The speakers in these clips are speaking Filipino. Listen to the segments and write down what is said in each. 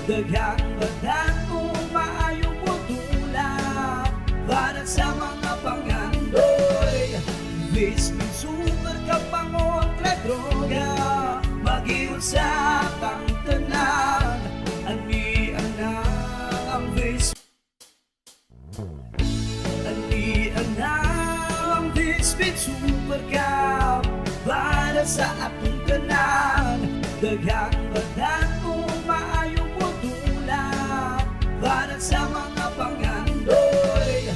Daghang badan kung maayong putulak para sa mga pangandoy. VisMin Supercup ang kontra droga, mag-iusap ang tanan. Anian na ang VisMin Supercup para sa atong tanan. Daghang badan kung maayong putulak para sa mga pangandoy.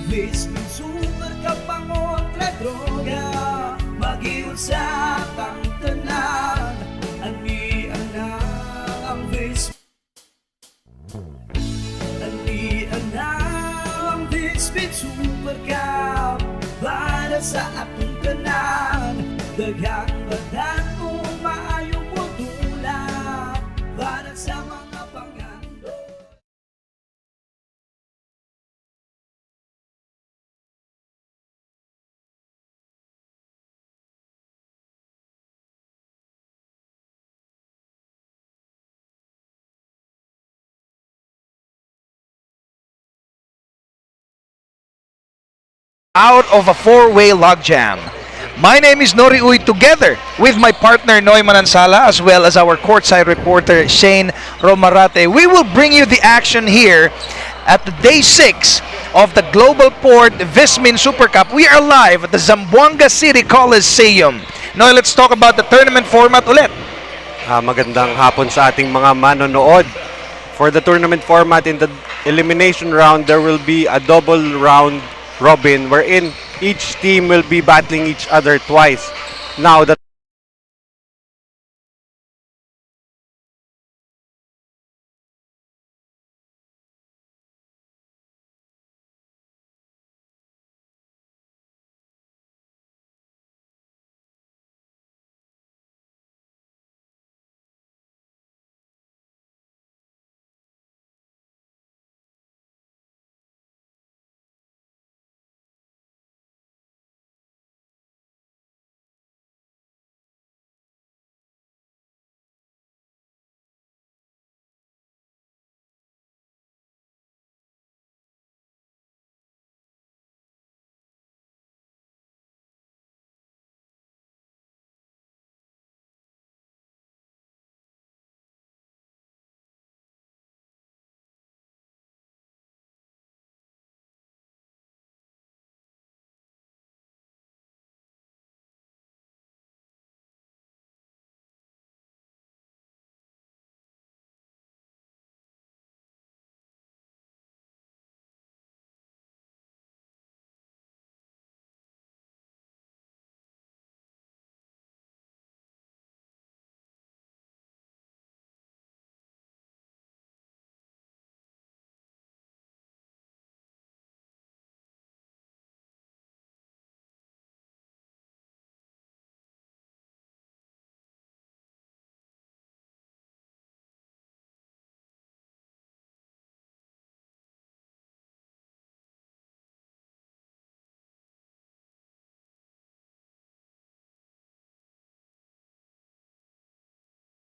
VisMin Supercup ang kontra droga, mag-iusap ang tanan. Anian na ang VisMin Supercup para sa atong tanan. Daghang badan kung maayong putulak para sa mga pangandoy. Out of a four-way logjam. My name is Nori Uy, together with my partner Noy Manansala as well as our courtside reporter Shane Romarate. We will bring you the action here at the day 6 of the Global Port VisMin Supercup. We are live at the Zamboanga City Coliseum. Noy, let's talk about the tournament format ulit. Magandang hapon sa ating mga manonood. For the tournament format, in the elimination round, there will be a double round robin wherein each team will be battling each other twice. Now, the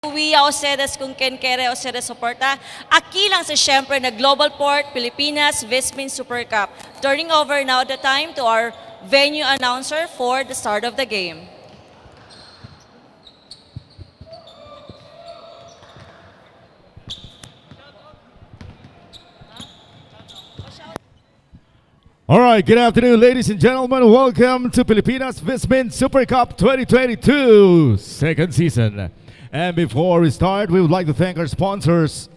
Uwiya o sedes kung ken kere o sedes suporta. Aki lang sa siyempre na Global Port Pilipinas VisMin Supercup. Turning over now the time to our venue announcer for the start of the game. All right, good afternoon, ladies and gentlemen. Welcome to Pilipinas VisMin Supercup 2022 second season. And before we start, we would like to thank our sponsors,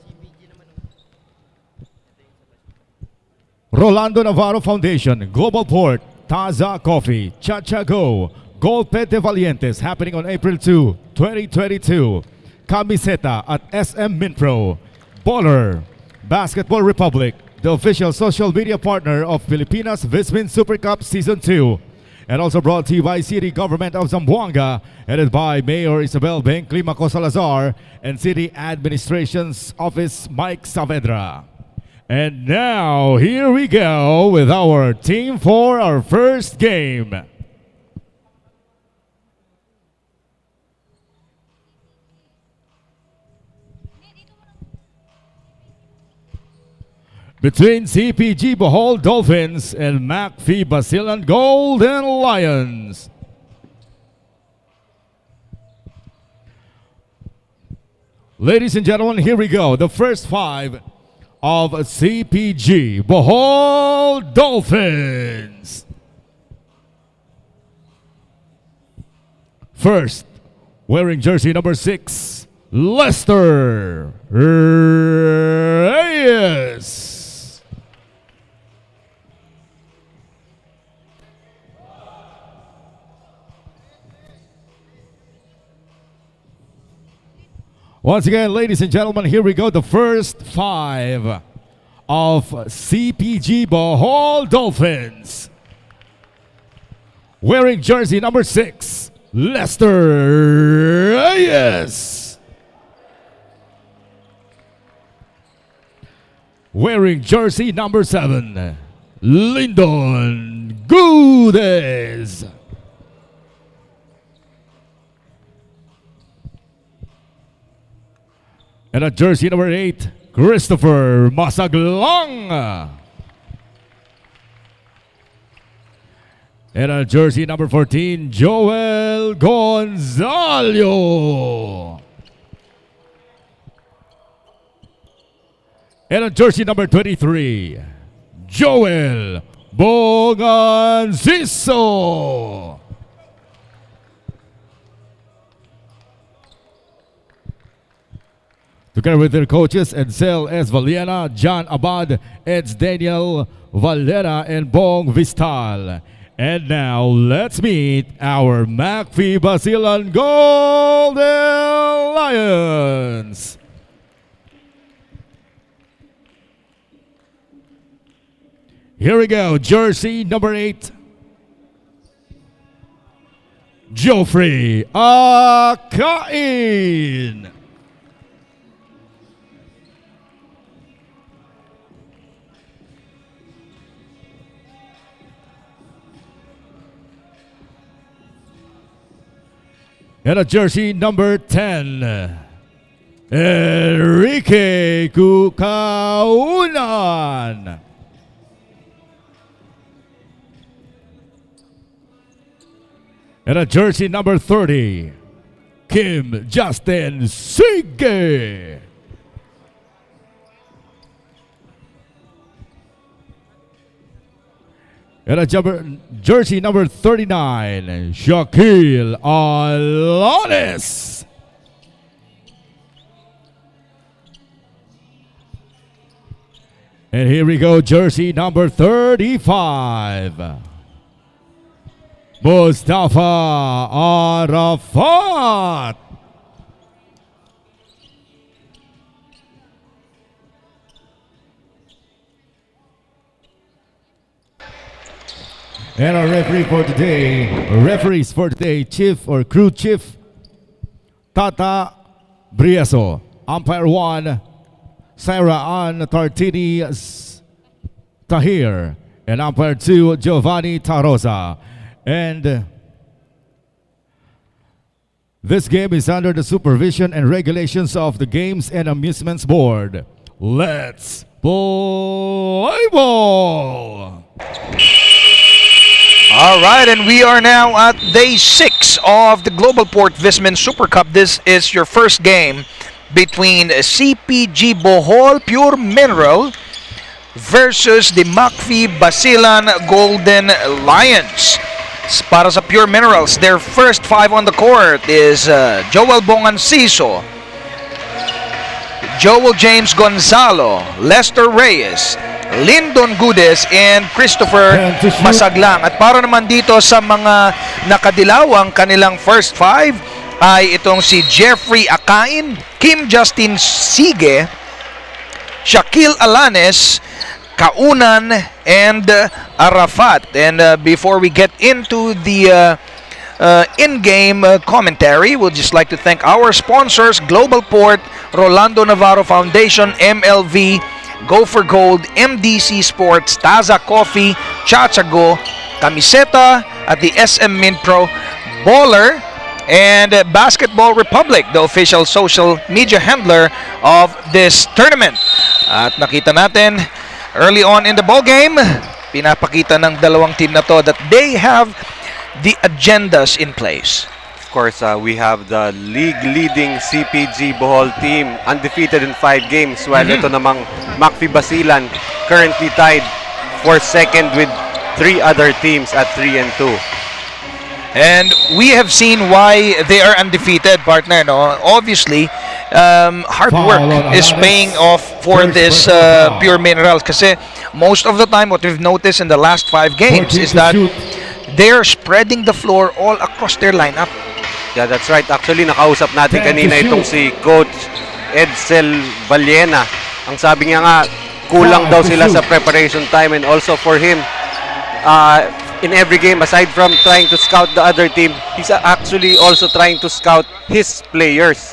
Rolando Navarro Foundation, Global Port, Taza Coffee, Cha-Cha Go, Golpe de Valientes happening on April 2, 2022, Camiseta at SM Minpro, Baller, Basketball Republic, the official social media partner of Pilipinas VisMin Supercup Season 2. And also brought to you by City Government of Zamboanga, headed by Mayor Isabel Beng Climaco Salazar and City Administration's Office Mike Saavedra. And now, here we go with our team for our first game. between CPG Bohol Dolphins and McPhee Basilan Golden Lions. Ladies and gentlemen, here we go. The first 5 of CPG Bohol Dolphins. First, wearing jersey number 6, Lester Reyes. Once again, ladies and gentlemen, here we go. The first 5 of CPG Bohol Dolphins. Wearing jersey number 6, Lester Reyes. Wearing jersey number 7, Lyndon Gudez. And at jersey number 8, Christopher Masaglang. And at jersey number 14, Joel Gonzalo. And at jersey number 23, Joel Boganciso. Together with their coaches, Edsel S. Valiena, John Abad, Eds Daniel Valera, and Bong Vistal. And now, let's meet our McPhee Basilan Golden Lions. Here we go, jersey number 8, Geoffrey Akain. And a jersey number 10, Enrique Kukaunan. And a jersey number 30, Kim Justin Sige. And a jersey number 39, Shaquille Alanis. And here we go, jersey number 35, Mustafa Arafat. And our referees for today, Chief or Crew Chief Tata Brieso. Umpire 1, Sarah Ann Tartini Tahir. And umpire 2, Giovanni Tarosa. And this game is under the supervision and regulations of the Games and Amusements Board. Let's play ball! All right, and we are now at day 6 of the Global Port VisMin Supercup. This is your first game between CPG Bohol Pure Mineral versus the McPhee Basilan Golden Lions. Para sa Pure Minerals, their first 5 on the court is Joel Boganciso, Joel James Gonzalo, Lester Reyes, Lyndon Gudez, and Christopher Masaglang. At para naman dito sa mga nakadilawang kanilang first 5 ay itong si Geoffrey Akain, Kim Justin Sige, Shaquille Alanis, Kaunan, and Arafat. And before we get into the in-game commentary, we'd just like to thank our sponsors, Global Port, Rolando Navarro Foundation, MLV, Go for Gold, MDC Sports, Taza Coffee, Chachago, Camiseta, at the SM Minpro, Baller, and Basketball Republic, the official social media handler of this tournament. At nakita natin Early on in the ball game, pinapakita ng dalawang team na to that they have the agendas in place. Of course, we have the league-leading CPG Bohol team, undefeated in 5 games, while ito namang Macfi Basilan, currently tied for second with 3 other teams at 3-2. And we have seen why they are undefeated, partner. No, obviously, hard work is paying off for this Pure Minerals. Kasi most of the time, what we've noticed in the last 5 games is that they're spreading the floor all across their lineup. Yeah, that's right. Actually, nakausap natin kanina itong si Coach Edsel Vallena. Ang sabi niya nga, kulang daw sila sa preparation time, and also for him, in every game, aside from trying to scout the other team, he's actually also trying to scout his players.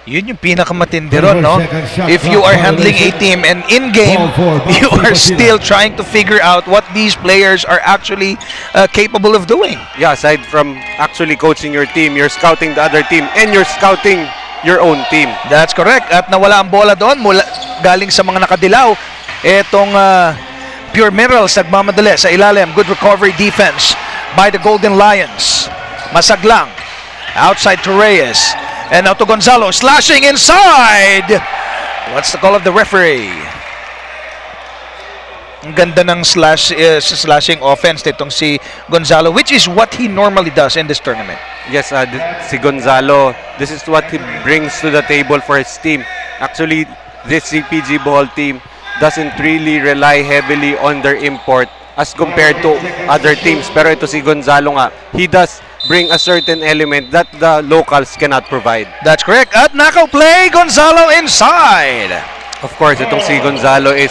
Yun yung pinakamatindi ron, no? If you are handling a team and in-game, you are still trying to figure out what these players are actually capable of doing. Yeah, aside from actually coaching your team, you're scouting the other team, and you're scouting your own team. That's correct. At nawala ang bola doon, galing sa mga nakadilaw. Etong Pure Minerals, nagmamadali sa ilalim. Good recovery defense by the Golden Lions. Masaglang. Outside to Reyes. And now to Gonzalo, slashing inside! What's the call of the referee? Ang ganda ng slashing offense nitong si Gonzalo, which is what he normally does in this tournament. Yes, si Gonzalo, this is what he brings to the table for his team. Actually, this CPG Bohol team doesn't really rely heavily on their import as compared to other teams. Pero ito si Gonzalo nga, he does bring a certain element that the locals cannot provide. That's correct. At knockout play, Gonzalo inside. Of course, itong si Gonzalo is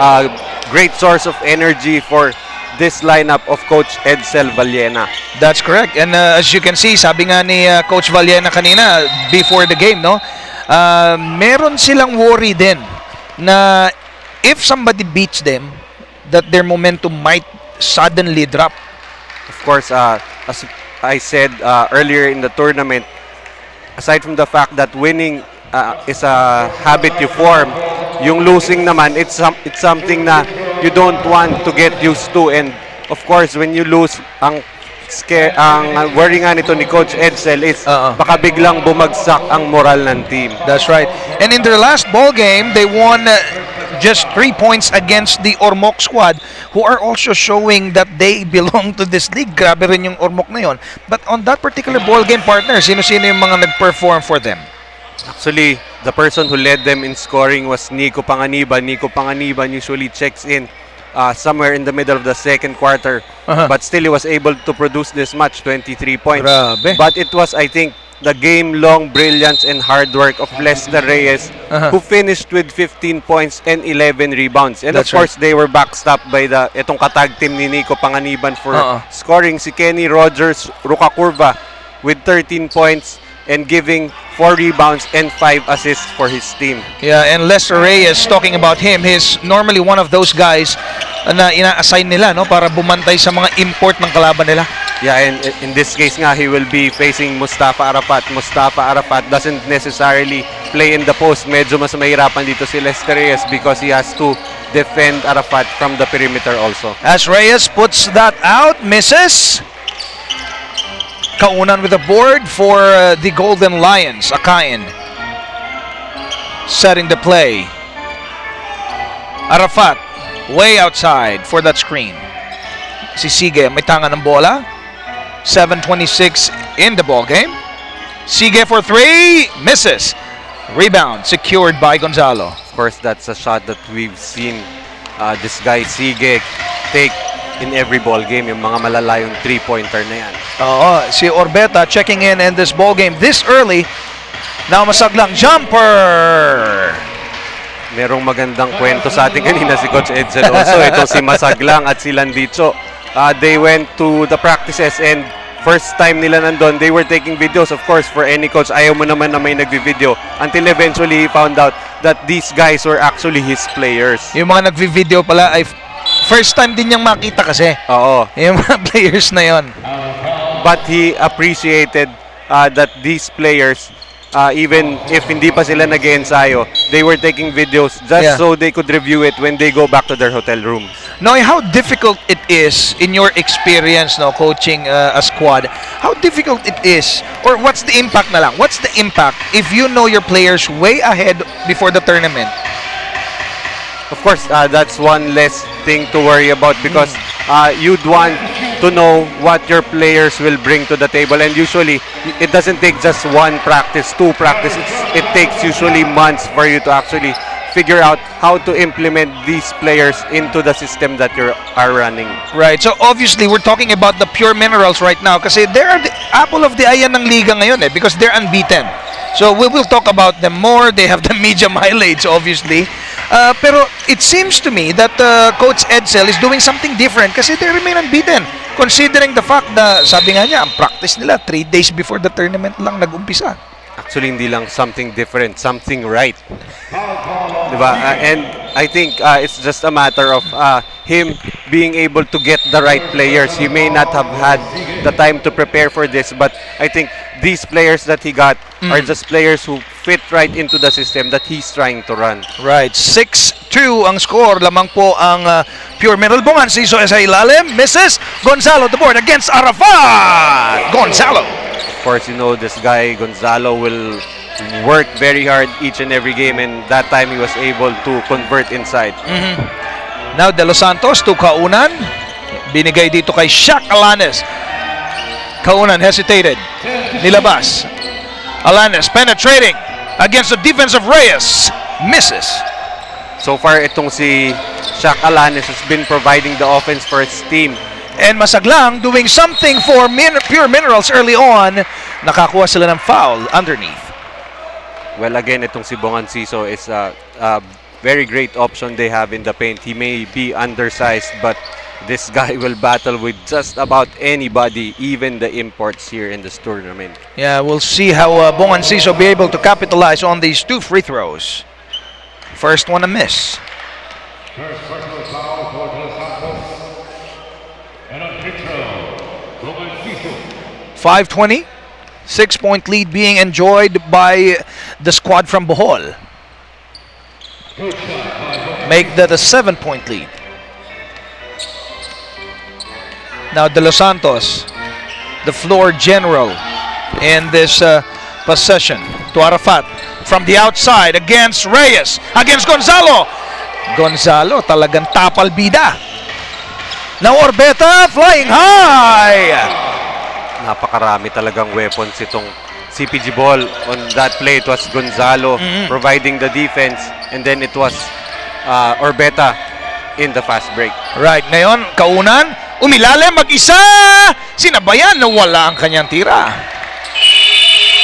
a great source of energy for this lineup of Coach Edsel Vallena. That's correct. And as you can see, sabi nga ni Coach Vallena kanina before the game, no? Meron silang worry din na if somebody beats them, that their momentum might suddenly drop. Of course, as I said earlier in the tournament, aside from the fact that winning is a habit you form, yung losing naman, it's something na you don't want to get used to. And of course, when you lose, ang worry nga nito ni Coach Edsel is baka biglang bumagsak ang moral ng team. That's right. And in their last ball game, they won just 3 points against the Ormoc squad, who are also showing that they belong to this league. Grabe rin yung Ormoc na yun. But on that particular ball game, partner, sino-sino yung mga nag-perform for them? Actually, the person who led them in scoring was Nico Panganiban. Nico Panganiban usually checks in somewhere in the middle of the second quarter. But still, he was able to produce this match, 23 points. Grabe. But it was, I think, the game-long brilliance and hard work of Lester Reyes, who finished with 15 points and 11 rebounds. And That's of course, they were backstopped by itong katag team ni Nico Panganiban for scoring si Kenny Rogers Rukakurva with 13 points and giving 4 rebounds and 5 assists for his team. Yeah, and Lester Reyes, talking about him, he's normally one of those guys na ina-assign nila, no, para bumantay sa mga import ng kalaban nila. Yeah, and in this case nga, he will be facing Mustafa Arafat. Mustafa Arafat doesn't necessarily play in the post. Medyo mas mahirapan dito si Lester Reyes because he has to defend Arafat from the perimeter also. As Reyes puts that out, misses. Kaunan with the board for the Golden Lions. Akain setting the play. Arafat way outside for that screen. Si Sige may tanga ng bola. 7:26 in the ball game. Sige for 3, misses. Rebound secured by Gonzalo. Of course, that's a shot that we've seen this guy Sige take in every ball game, yung mga malalayong 3-pointer na yan. Oo, si Orbeta checking in this ball game this early. Now masaglang jumper. Merong magandang kwento sa atin kanina si Coach Edsel also. Ito si Masaglang at si Landicho. They went to the practices and first time nila nandun, they were taking videos. Of course, for any coach, ayaw mo naman na may nagvi-video until eventually he found out that these guys were actually his players. Yung mga nagvi-video pala ay first time din niyang makita kasi. Oo. Yung mga players na yon. But he appreciated that these players even if hindi pa sila nag-ensayo, they were taking videos just Yeah. so they could review it when they go back to their hotel rooms. Noy, how difficult it is in your experience, no, coaching a squad? How difficult it is, or what's the impact na lang? What's the impact if you know your players way ahead before the tournament? Of course, that's one less thing to worry about because you'd want to know what your players will bring to the table, and usually it doesn't take just one practice, two practices. It takes usually months for you to actually figure out how to implement these players into the system that you are running. Right. So obviously, we're talking about the pure minerals right now kasi they're the apple of the eye ng liga ngayon because they're unbeaten. So we will talk about them more. They have the media mileage, obviously. Pero it seems to me that Coach Edsel is doing something different kasi they remain unbeaten. Considering the fact na, sabi nga niya, ang practice nila 3 days before the tournament lang nag-umpisa. Actually, hindi lang something different, something right. Diba? And I think it's just a matter of him being able to get the right players. He may not have had the time to prepare for this, but I think these players that he got are just players who fit right into the system that he's trying to run. Right. 6-2 ang score. Lamang po ang Pure Mineral Bungan. Siso sa ilalim. Misses. Gonzalo the board against Arafat. Gonzalo. Of course, you know, this guy, Gonzalo, will work very hard each and every game, and that time he was able to convert inside. Now, De Los Santos to Kaunan. Binigay dito kay Shaq Alanes. Kaunan hesitated. Nilabas. Alanes penetrating against the defense of Reyes. Misses. So far, itong si Shaq Alanes has been providing the offense for his team. And Masaglang doing something for Pure Minerals early on. Nakakuha sila ng foul underneath. Well, again, itong si Bongan Siso is a very great option they have in the paint. He may be undersized, but this guy will battle with just about anybody, even the imports here in this tournament. Yeah, we'll see how Bongan Siso be able to capitalize on these 2 free throws. First one a miss. 5:20, 6-point lead being enjoyed by the squad from Bohol. Make that a 7-point lead. Now De Los Santos, the floor general in this possession, to Arafat from the outside against Reyes, against Gonzalo. Gonzalo talagang tapal bida. Now Orbeta flying high. Napakarami talagang weapons itong CPG Ball. On that play, it was Gonzalo providing the defense, and then it was Orbeta in the fast break. Right, ngayon, Kaunan, umilalim, mag-isa! Sinabayan, nawala ang kanyang tira.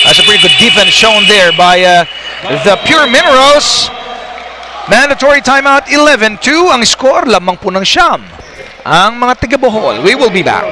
That's a pretty good defense shown there by the Pure Minerals. Mandatory timeout, 11-2 ang score, lamang po ng siyam. Ang mga taga-Bohol. We will be back.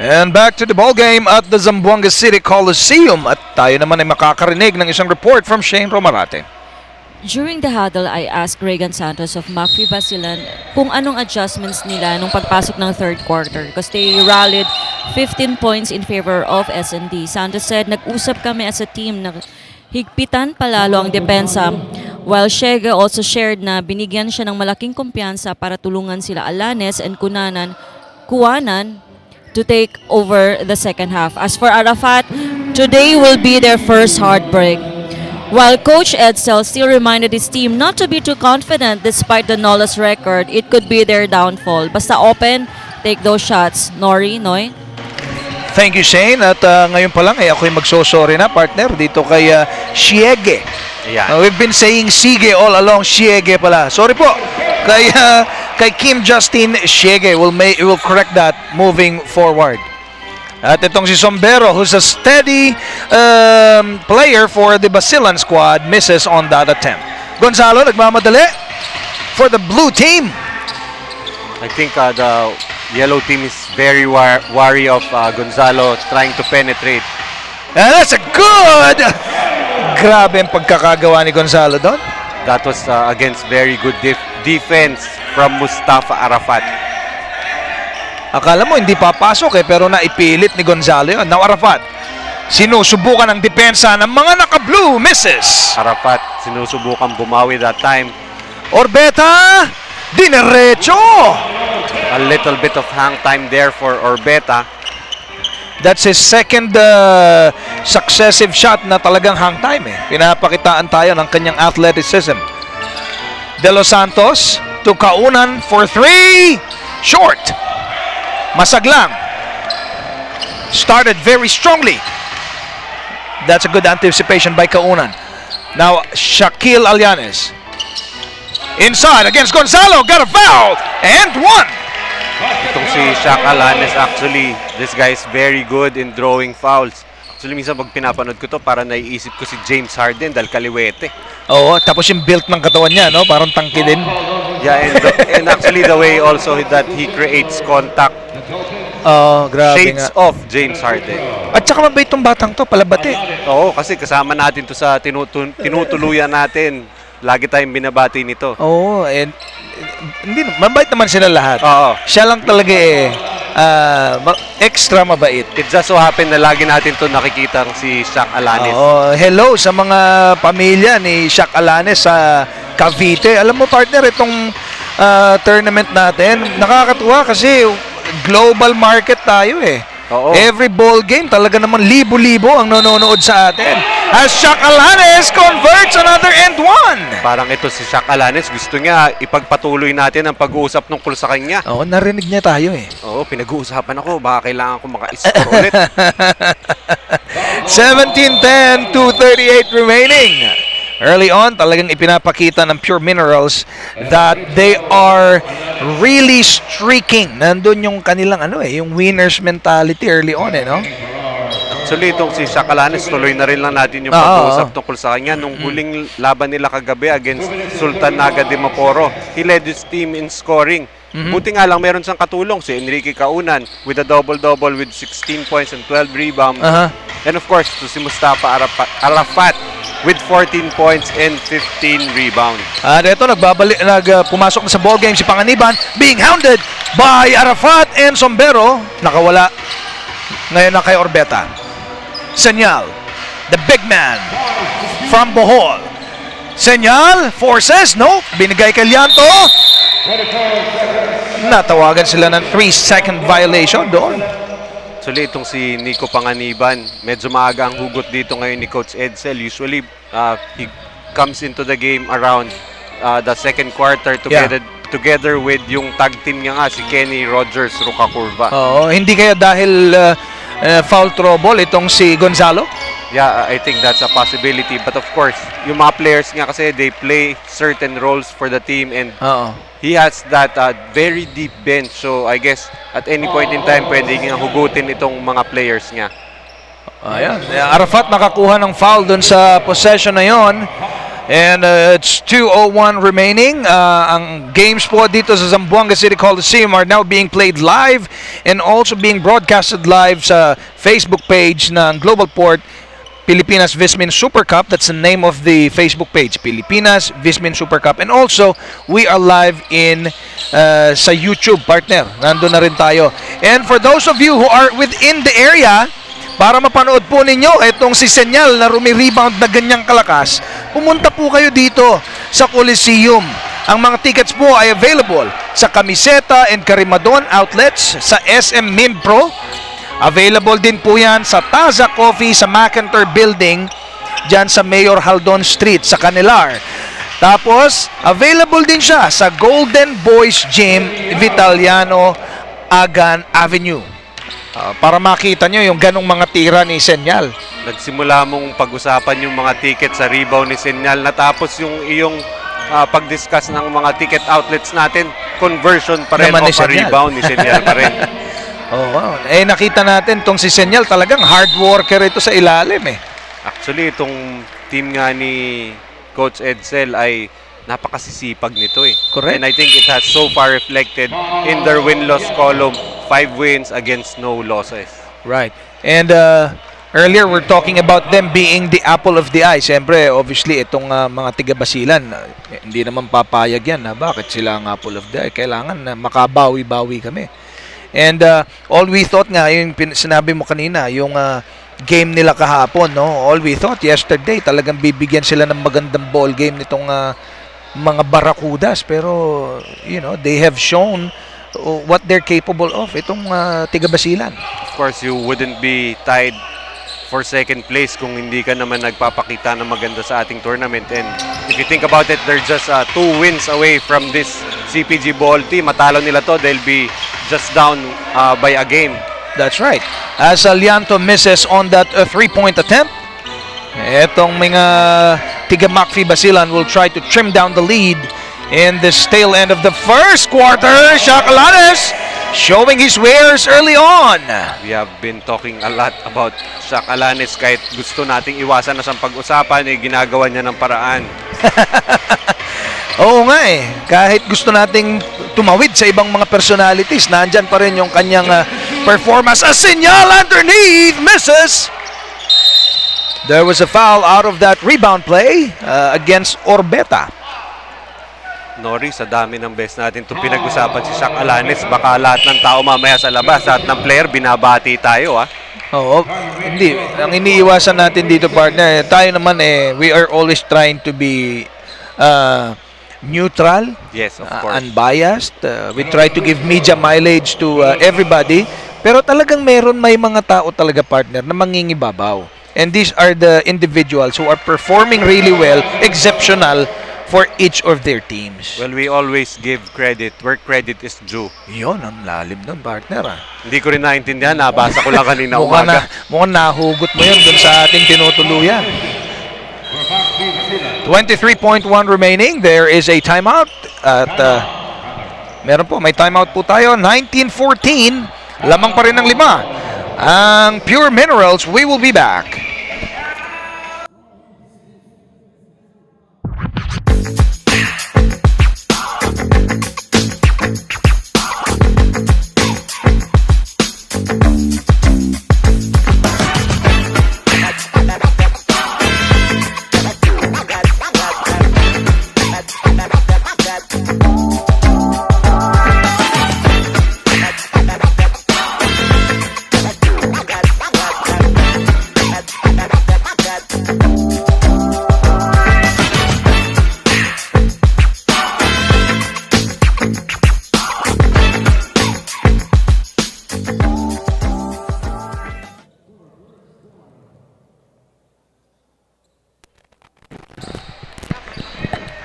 And back to the ball game at the Zamboanga City Coliseum. At tayo naman ay makakarinig ng isang report from Shane Romarate. During the huddle, I asked Regan Santos of Macfi Basilan kung anong adjustments nila nung pagpasok ng third quarter because they rallied 15 points in favor of S&D. Santos said, nag-usap kami as a team na higpitan palalo ang depensa, while Shega also shared na binigyan siya ng malaking kumpiyansa para tulungan sila Alanes and Kuwanan to take over the second half. As for Arafat, Today will be their first heartbreak. While Coach Edsel still reminded his team not to be too confident despite the Nolas record, it could be their downfall. Basta open, take those shots. Noy? Thank you, Shane. At ngayon pa lang, ako'y magsosorry na, partner, dito kay Shiege. Ayan. We've been saying Sige all along, Shiege pala. Sorry po. Kay Kim Justin Shiege. We'll correct that moving forward. At itong si Sombero, who's a steady player for the Basilan squad, misses on that attempt. Gonzalo, nagmamadali for the blue team. I think the yellow team is very wary of Gonzalo trying to penetrate. And that's a good! Grabe ang pagkakagawa ni Gonzalo doon. That was against very good defense from Mustafa Arafat. Akala mo hindi papasok pero naipilit ni Gonzalo yun. Now Arafat, sinusubukan ang depensa ng mga naka-blue, misses. Arafat sinusubukan bumawi that time. Orbeta, dinerecho. A little bit of hang time there for Orbeta. That's his second successive shot na talagang hang time. Pinapakitaan tayo ng kanyang athleticism. De Los Santos to Kaunan for 3. Short. Masaglang. Started very strongly. That's a good anticipation by Kaunan. Now, Shaquille Alianes. Inside against Gonzalo. Got a foul. And one. Itong si Shaq Alanes, actually, this guy is very good in drawing fouls. Actually, minsan pag pinapanood ko to, parang naiisip ko si James Harden dahil kaliwete. Oo, tapos yung built ng katawan niya, no? Parang tangki din. Yeah, and actually the way also that he creates contact. Grabe Shades nga. of James Harden. At saka mabait tong batang to, palabati. Oo, kasi kasama natin to sa tinutuluyan natin. Lagi tayong binabati nito. Oo, and hindi, mabait naman sila lahat. Oo. Siya lang talaga extra mabait. It just so happen na lagi natin to nakikita si Shaq Alanes. Oo, hello sa mga pamilya ni Shaq Alanes sa Cavite. Alam mo partner, itong tournament natin, nakakatuwa kasi global market tayo Oo. Every ball game, talaga naman libo-libo ang nanonood sa atin. As Shaq Alanes converts another and one. Parang ito si Shaq Alanes, gusto niya ipagpatuloy natin ang pag-uusap tungkol sa kanya. Oo, narinig niya tayo Oo, pinag-uusapan ako, baka kailangan ko maka-score ulit. 17-10, 2:38 remaining. Early on, talagang ipinapakita ng Pure Minerals that they are really streaking. Nandun yung kanilang yung winners mentality early on no? Actually, itong si Shaq Alanes, tuloy na rin lang natin yung pag-uusap tungkol sa kanya. Nung huling laban nila kagabi against Sultan Naga de Maporo, he led his team in scoring. Buti nga lang meron siyang katulong, si Enrique Kaunan with a double-double with 16 points and 12 rebounds. And of course, to si Mustafa Arafat with 14 points and 15 rebounds. At ito, pumasok na sa ball game si Panganiban, being hounded by Arafat and Sombero. Nakawala ngayon na kay Orbeta. Senyal, the big man from Bohol. Senyal, forces, no, binigay kay Lianto. Natawagan sila ng 3-second violation doon. Actually, itong si Nico Panganiban, medyo maaga ang hugot dito ngayon ni Coach Edsel. Usually, he comes into the game around the second quarter together with yung tag team niya nga, si Kenny Rogers Rukakurva. Oo, hindi kaya dahil foul trouble itong si Gonzalo? Yeah, I think that's a possibility. But of course, yung mga players nga kasi, they play certain roles for the team and he has that very deep bench. So, I guess, at any point in time, pwede nga hugutin itong mga players niya. Ayan. Arafat nakakuha ng foul dun sa possession na yon. And it's 2:01 remaining. Ang games po dito sa Zamboanga City Coliseum are now being played live and also being broadcasted live sa Facebook page ng Global Port Pilipinas VisMin Supercup. That's the name of the Facebook page, Pilipinas VisMin Supercup. And also, we are live in sa YouTube, partner. Nandun na rin tayo. And for those of you who are within the area, para mapanood po ninyo itong si Senyal na rumi-rebound na ganyang kalakas, pumunta po kayo dito sa Coliseum. Ang mga tickets po ay available sa Camiseta and Carimadon outlets, sa SM Mimpro, Available din po yan sa Taza Coffee sa McIntyre Building, dyan sa Mayor Haldon Street sa Canilar. Tapos, available din siya sa Golden Boys Gym, Vitaliano, Agan Avenue. Para makita nyo yung ganong mga tira ni Senyal. Nagsimula mong pag-usapan yung mga ticket sa rebound ni Senyal, natapos yung iyong pag-discuss ng mga ticket outlets natin, conversion pa rin Naman o ni Senyal. rebound ni Senyal pa rin. Nakita natin tong si Senyal talagang hard worker ito sa ilalim eh. Actually, itong team nga ni Coach Edsel ay napakasisipag nito eh. Correct. And I think it has so far reflected in their win-loss column. 5 wins against no losses. Right. And earlier we're talking about them being the apple of the eye. Siyempre, obviously, itong mga tiga-Basilan, hindi naman papayag yan. Bakit sila ang apple of the eye? Kailangan makabawi-bawi kami. And all we thought nga, yung sinabi mo kanina, yung game nila kahapon, no? All we thought yesterday, talagang bibigyan sila ng magandang ball game nitong mga Barracudas. Pero, they have shown what they're capable of, itong tiga-Basilan. Of course, you wouldn't be tied for second place kung hindi ka naman nagpapakita na maganda sa ating tournament. And if you think about it, they're just 2 wins away from this CPG ball team. Matalo nila to, they'll be just down by a game. That's right. As Alianto misses on that 3-point attempt, etong mga tiga-Macfi Basilan will try to trim down the lead in this tail end of the first quarter. Shakalanes showing his wares early on. We have been talking a lot about Shaq Alanes. Kahit gusto nating iwasan na sa pag-usapan, ginagawa niya ng paraan. Oo nga eh. Kahit gusto nating tumawid sa ibang mga personalities, nandyan pa rin yung kanyang performance. A signal underneath, misses. There was a foul out of that rebound play against Orbeta. Nori, sa dami ng best natin ito pinag-usapan si Shaq Alanes. Baka lahat ng tao mamaya sa labas, lahat ng player, binabati tayo Oo, hindi. Ang iniiwasan natin dito, partner, tayo naman we are always trying to be neutral, Yes, of course. unbiased. We try to give media mileage to everybody. Pero talagang may mga tao talaga, partner, na mangingibabaw. And these are the individuals who are performing really well, exceptional, for each of their teams. Well, we always give credit where credit is due. Yun, ang lalim nun, partner. Hindi ko rin naintindihan, nabasa ko lang kanina umaga. Mukhang nahugot mo yun dun sa ating tinutuluyan. 23.1 remaining. There is a timeout. At may timeout po tayo. 19-14. Lamang pa rin ng 5. Ang Pure Minerals, we will be back.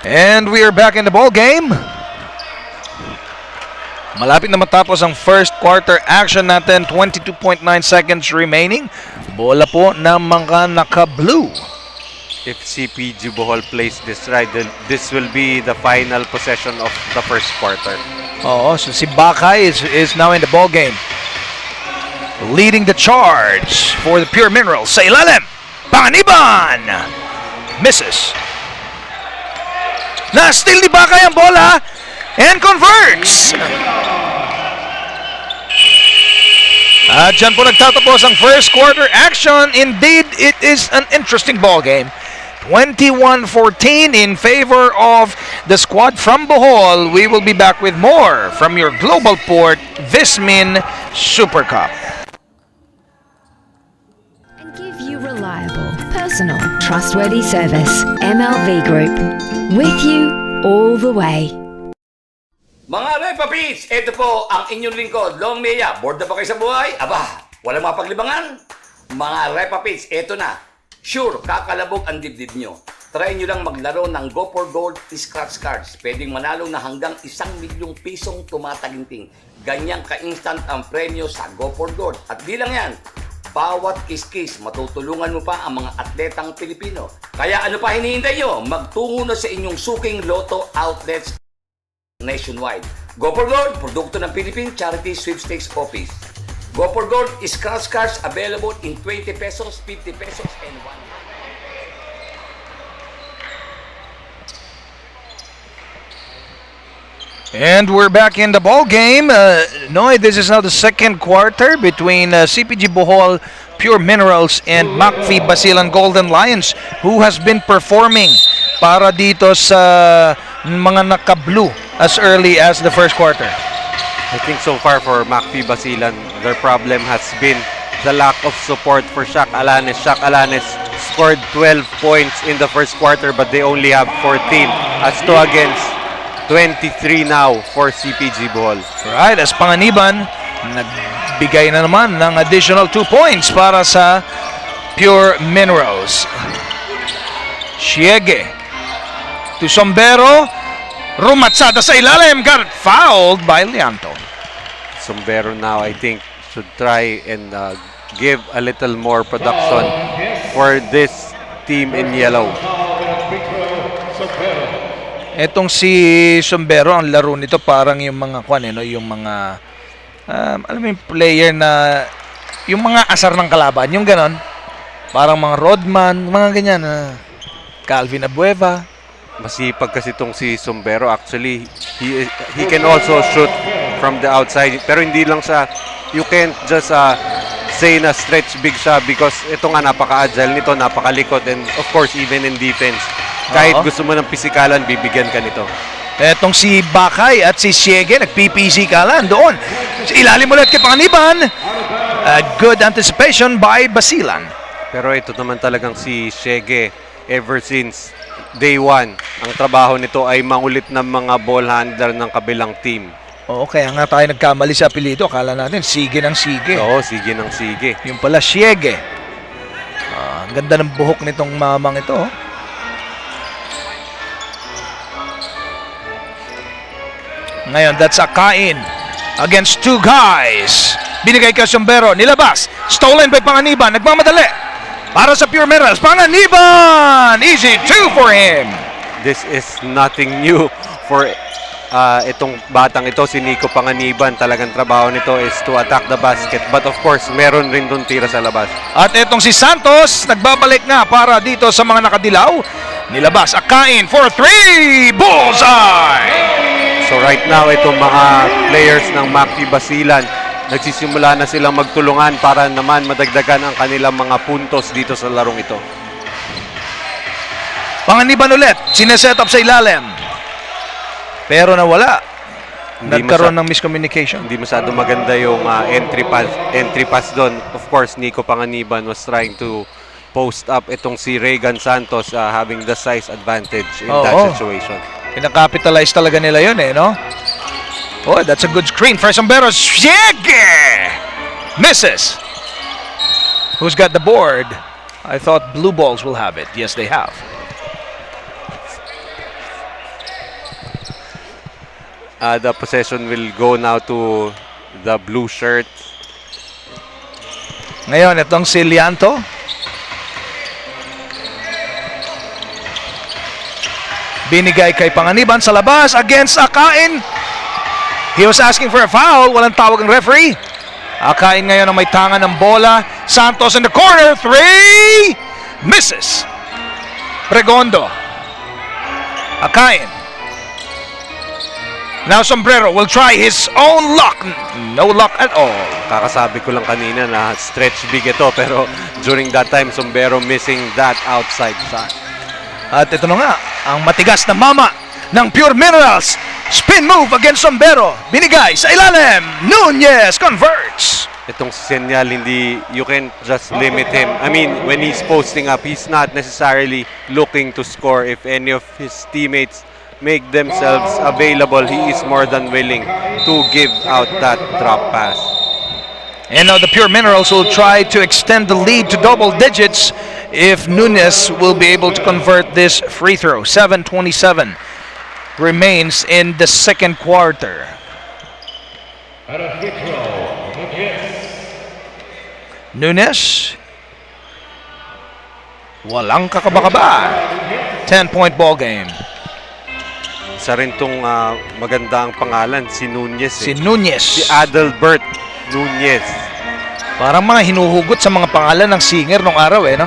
And we are back in the ball game. Malapit na matapos ang first quarter action natin. 22.9 seconds remaining. Bola po ng mga naka-blue. If CPG Bohol plays this right, then this will be the final possession of the first quarter. Oo, so si Bakay is now in the ball game. Leading the charge for the Pure Minerals. Sa ilalim, Paniban! Misses. Na-steal ni Bakay ang bola and converts. At dyan po nagtatapos ang first quarter action. Indeed, it is an interesting ball game. 21-14 in favor of the squad from Bohol. We will be back with more from your Global Port VisMin Supercup. And give you reliable, personal, trustworthy service. MLV Group. With you all the way. Mga Repapis, ito po ang inyong lingkod, Long Mea. Bored na ba kayo sa buhay? Aba, Walang mapaglibangan. Mga Repapids, eto na. Sure, kakalabog ang dibdib nyo. Try nyo lang maglaro ng Go for Gold Scratch Cards. Pwedeng manalo na hanggang 1,000,000 pisong tumataginting. Ganyang ka-instant ang premyo sa Go for Gold. At di lang yan, bawat kiss-kiss, matutulungan mo pa ang mga atletang Pilipino. Kaya ano pa hinihintay nyo? Magtungo na sa inyong suking Lotto outlets nationwide. Go for Gold, produkto ng Philippine Charity Sweepstakes Office. Go for Gold is scratch cards available in 20 pesos, 50 pesos, and 1. And we're back in the ball game. Noy, this is now the second quarter between CPG Bohol Pure Minerals and Macfi Basilan Golden Lions, who has been performing para dito sa mga naka-blue as early as the first quarter. I think so far for Macfi Basilan, their problem has been the lack of support for Shaq Alanes. Shaq Alanes scored 12 points in the first quarter, but they only have 14 as to against 23 now for CPG Bohol. Right, as Panganiban, nagbigay na naman ng additional 2 points para sa Pure Minerals. Siege to Sombero, rumatsada sa ilalim, got fouled by Lianto. Sombero now, I think, should try and give a little more production for this team in yellow. Etong si Sombero, ang laro nito parang yung mga yung mga alam mo yung player na yung mga asar ng kalaban, yung ganon. Parang mga Rodman, mga ganyan. Calvin Abueva. Masipag kasi itong si Sombero. Actually, he can also shoot from the outside. Pero hindi lang siya, you can't just say na stretch big siya because ito nga napaka-agile nito, napakalikot, and of course, even in defense. Kahit gusto mo ng pisikalan, bibigyan ka nito. Etong si Bakay at si Siege, nagpipisikalan doon. Ilalim ulit kay Panganiban. Good anticipation by Basilan. Pero ito naman talagang si Siege, ever since day 1, ang trabaho nito ay mangulit ng mga ball handler ng kabilang team. Oo, kaya nga tayo nagkamali sa apelyido. Akala natin, Sige ng Sige. Oo, Sige ng Sige. Yung pala, Siege. Ang ganda ng buhok nitong mamang ito. Ngayon, that's Akain against 2 guys. Binigay kay Sombero, nilabas. Stolen by Panganiban, nagmamadali. Para sa Pure Minerals, Panganiban! Easy 2 for him. This is nothing new for itong batang ito, si Nico Panganiban. Talagang trabaho nito is to attack the basket. But of course, meron rin doon tira sa labas. At itong si Santos, nagbabalik nga para dito sa mga nakadilaw. Nilabas, Akain for 3! Bullseye! So right now, itong mga players ng Macfi Basilan, nagsisimula na silang magtulungan para naman madagdagan ang kanilang mga puntos dito sa larong ito. Panganiban ulit, sineset up sa ilalim. Pero nawala. Nagkaroon ng miscommunication. Hindi masyado maganda yung entry pass doon. Of course, Nico Panganiban was trying to post up itong si Regan Santos having the size advantage in that situation. Pinakapitalize talaga nila yun no? Oh, that's a good screen for Sombero. Siege! Misses. Who's got the board? I thought Blue Balls will have it. Yes, they have. The possession will go now to the blue shirt. Ngayon, itong si Lianto. Binigay kay Panganiban sa labas against Akain. He was asking for a foul. Walang tawag ang referee. Akain ngayon ang may tangan ng bola. Santos in the corner. 3! Misses. Pregondo. Akain. Now Sombrero will try his own luck. No luck at all. Kakasabi ko lang kanina na stretch big ito, pero during that time, Sombrero missing that outside shot. At ito na nga, ang matigas na mama ng Pure Minerals. Spin move against Sombero. Binigay sa ilalim. Nunez converts. Itong senyal, you can just limit him. I mean, when he's posting up, he's not necessarily looking to score. If any of his teammates make themselves available, he is more than willing to give out that drop pass. And now the Pure Minerals will try to extend the lead to double digits if Nunes will be able to convert this free throw. 7:27 remains in the second quarter. Nunes, walang kakaba-kaba. 10-point ball game. Isa rin tong maganda ang pangalan, si Nunez. Si Nunes. Si Adalbert Nunez. Parang mga hinuhugot sa mga pangalan ng singer nung araw no?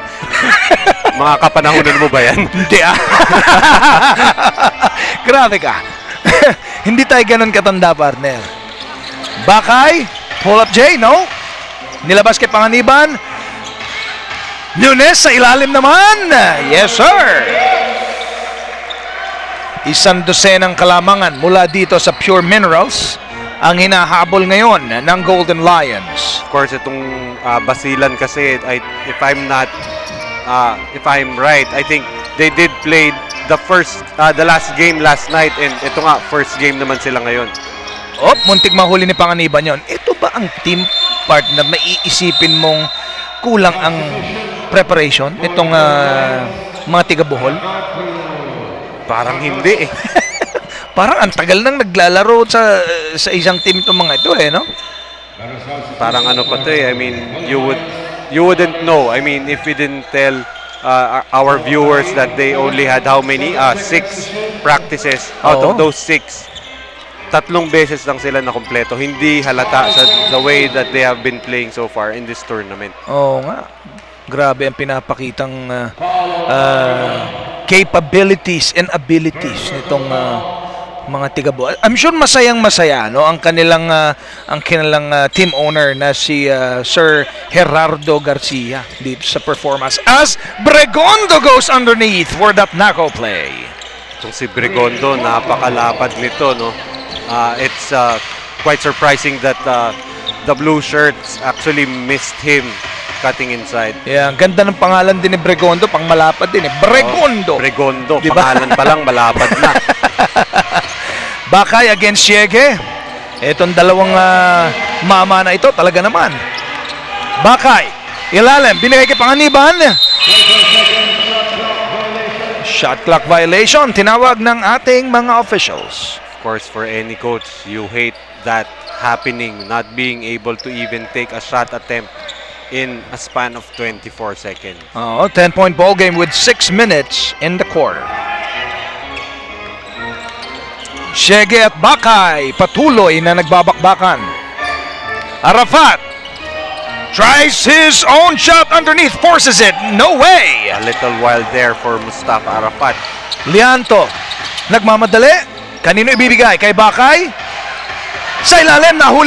Mga kapanahonan mo ba yan? Hindi Grabe ka. Hindi tayo ganun katanda, partner. Bakay, pull up J, no? Nilabas kay Panganiban. Nunes sa ilalim naman. Yes, sir. Isang dosenang kalamangan mula dito sa Pure Minerals ang hinahabol ngayon ng Golden Lions. Of course, itong Basilan kasi, if I'm right, I think they did play the last game last night, and ito nga, first game naman sila ngayon. Muntik mahuli ni Panganiban yon. Ito ba ang team partner na iisipin mong kulang ang preparation itong mga tiga-Bohol? Parang hindi eh. Parang ang tagal nang naglalaro sa isang team itong mga ito no? Parang ano pa to I mean, you wouldn't know. I mean, if we didn't tell our viewers that they only had how many? 6 practices. Out of those 6, 3 beses lang sila na kompleto. Hindi halata sa the way that they have been playing so far in this tournament. Oo nga. Grabe ang pinapakitang capabilities and abilities nitong mga tiga-Bohol. I'm sure masayang-masaya no ang kanilang team owner na si Sir Gerardo Garcia dito sa performance as Bregondo goes underneath for that knuckle play. Itong si Bregondo, napakalapad nito, no? It's quite surprising that the blue shirts actually missed him cutting inside. Yeah, ang ganda ng pangalan din ni Bregondo, pang malapad din Bregondo. Bregondo, diba? Pangalan pa lang malapad na. Bakay against Siege. Itong dalawang mama na ito, talaga naman. Bakay, ilalim, binigay kay Panganiban. Shot clock violation, tinawag ng ating mga officials. Of course, for any coach, you hate that happening, not being able to even take a shot attempt in a span of 24 seconds. 10-point ball game with 6 minutes in the quarter. Siege at Bakay patuloy na nagbabakbakan. Arafat tries his own shot underneath, forces it, no way. A little while there for Mustafa Arafat. Lianto nagmamadali, kanino ibibigay? Kay Bakay? Sa ilalim, nahuli ni